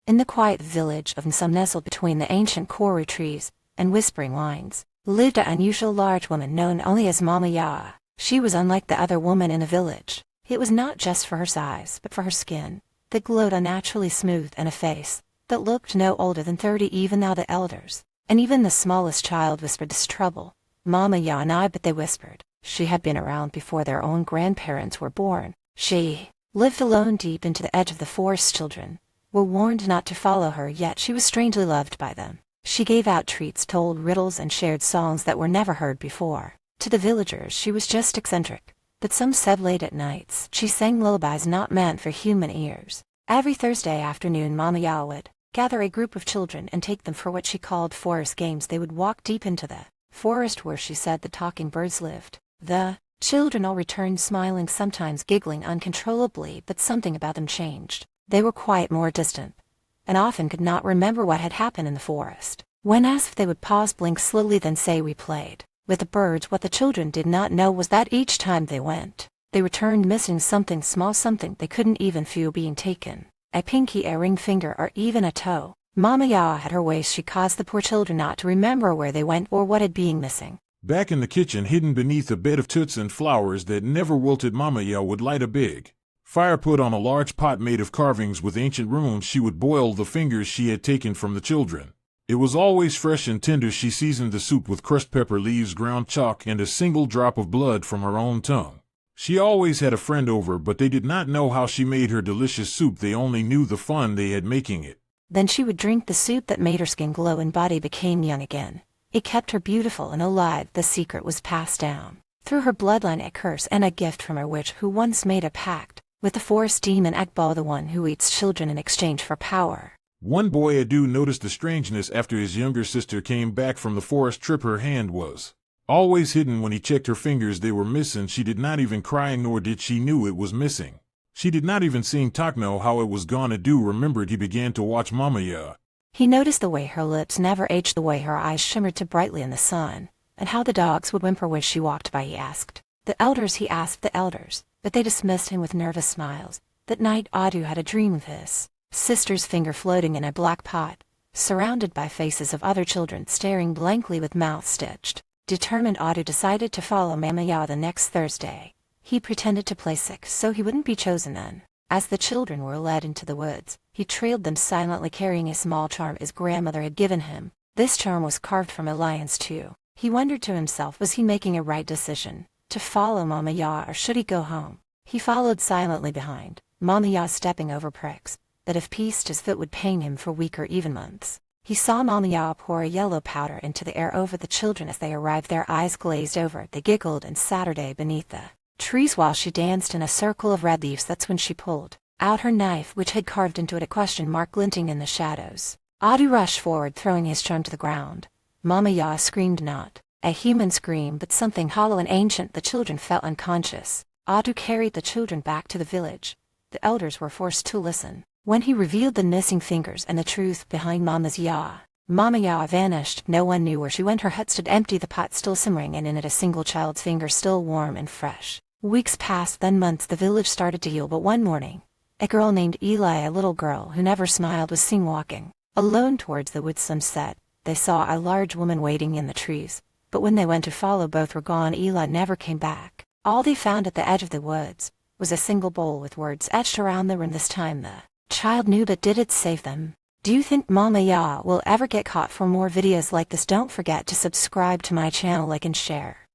In the quiet village of Nsum, nestled between the ancient koru trees and whispering wines, lived an unusual large woman known only as Mama Ya. She was unlike the other women in the village. It was not just for her size, but for her skin, that glowed unnaturally smooth, and a face that looked no older than 30. Even now the elders, and even the smallest child, whispered this trouble. Mama Ya and I, but they whispered. She had been around before their own grandparents were born. She lived alone deep into the edge of the forest. Children were warned not to follow her, yet she was strangely loved by them. She gave out treats, told riddles, and shared songs that were never heard before. To the villagers she was just eccentric, but some said late at nights she sang lullabies not meant for human ears. Every Thursday afternoon Mama Ya would gather a group of children and take them for what she called forest games. They would walk deep into the forest where she said the talking birds lived. The children all returned smiling, sometimes giggling uncontrollably, but something about them changed. They were quiet, more distant, and often could not remember what had happened in the forest. When asked, they would pause, blink slowly, then say, "We played with the birds." What the children did not know was that each time they went, they returned missing something small, something they couldn't even feel being taken. A pinky, a ring finger, or even a toe. Mama Ya had her ways. She caused the poor children not to remember where they went or what had been missing. Back in the kitchen, hidden beneath a bed of toots and flowers that never wilted, Mama Ya would light a big fire, put on a large pot made of carvings with ancient runes. She would boil the fingers she had taken from the children. It was always fresh and tender. She seasoned the soup with crushed pepper leaves, ground chalk, and a single drop of blood from her own tongue. She always had a friend over, but they did not know how she made her delicious soup. They only knew the fun they had making it. Then she would drink the soup that made her skin glow and body became young again. It kept her beautiful and alive. The secret was passed down through her bloodline, a curse and a gift from a witch who once made a pact with the forest demon Akbal, the one who eats children in exchange for power. One boy, Adu, noticed the strangeness after his younger sister came back from the forest trip. Her hand was always hidden. When he checked her fingers, they were missing. She did not even cry, nor did she knew it was missing. She did not even seem to know how it was gone. Adu remembered. He began to watch Mama Ya. He noticed the way her lips never aged, the way her eyes shimmered too brightly in the sun, and how the dogs would whimper when she walked by. He asked the elders, but they dismissed him with nervous smiles. That night Adu had a dream of his sister's finger floating in a black pot, surrounded by faces of other children staring blankly with mouths stitched. Determined, Adu decided to follow Mama Ya the next Thursday. He pretended to play sick so he wouldn't be chosen then. As the children were led into the woods, he trailed them silently, carrying a small charm his grandmother had given him. This charm was carved from a lion's tooth. He wondered to himself, was he making a right decision to follow Mama Ya, or should he go home? He followed silently behind Mama Ya, stepping over pricks that if pieced his foot would pain him for weeks or even months. He saw Mama Ya pour a yellow powder into the air over the children. As they arrived, their eyes glazed over. They giggled and Saturday beneath the trees while she danced in a circle of red leaves. That's when she pulled out her knife, which had carved into it a question mark glinting in the shadows. Adu rushed forward, throwing his charm to the ground. Mama Ya screamed, not a human scream, but something hollow and ancient. The children fell unconscious. Adu carried the children back to the village. The elders were forced to listen when he revealed the missing fingers and the truth behind Mama Ya vanished. No one knew where she went. Her hut stood empty, the pot still simmering, and in it a single child's finger still warm and fresh. Weeks passed, then months. The village started to heal, but one morning, a girl named Eli, a little girl who never smiled, was seen walking alone towards the woods. Some said they saw a large woman waiting in the trees, but when they went to follow, both were gone. Eli never came back. All they found at the edge of the woods was a single bowl with words etched around the rim. This time the child knew, but did it save them? Do you think Mama Ya will ever get caught? For more videos like this, don't forget to subscribe to my channel, like and share.